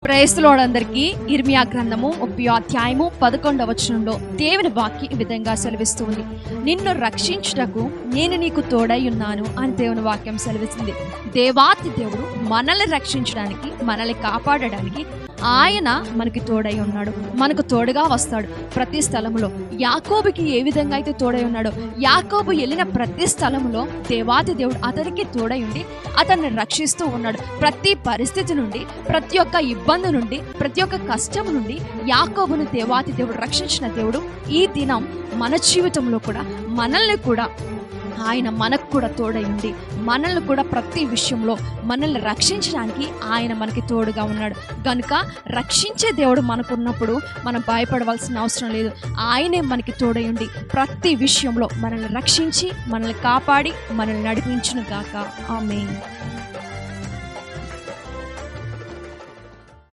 Praise the lord అందరికీ. ఇర్మియా గ్రంథము 30వ అధ్యాయము 11వ వచనంలో దేవుని వాక్యం ఈ విధంగా సెలవిస్తుంది. నిన్ను రక్షించుటకు నేను నీకు తోడై ఉన్నాను అని దేవుని వాక్యం సెలవిస్తుంది. దేవాతి దేవుడు మనల్ని రక్షించడానికి, మనల్ని కాపాడడానికి ఆయన మనకి తోడై ఉన్నాడు. మనకు తోడుగా వస్తాడు ప్రతి స్థలములో. యాకోబుకి ఏ విధంగా అయితే తోడై ఉన్నాడో, యాకోబు వెళ్ళిన ప్రతి స్థలములో దేవాతి దేవుడు అతనికి తోడై ఉండి అతన్ని రక్షిస్తూ ఉన్నాడు. ప్రతి పరిస్థితి నుండి, ప్రతి ఒక్క ఇబ్బంది నుండి, ప్రతి ఒక్క కష్టం నుండి యాకోబును దేవాతి దేవుడు రక్షించిన దేవుడు ఈ దినం మన జీవితంలో కూడా మనల్ని కూడా ఆయన మనకు కూడా తోడై ఉండి మనల్ని కూడా ప్రతి విషయంలో మనల్ని రక్షించడానికి ఆయన మనకి తోడుగా ఉన్నాడు. కనుక రక్షించే దేవుడు మనకున్నప్పుడు మనం భయపడవలసిన అవసరం లేదు. ఆయనే మనకి తోడై ఉండి ప్రతి విషయంలో మనల్ని రక్షించి, మనల్ని కాపాడి, మనల్ని నడిపించును గాక. ఆమేన్.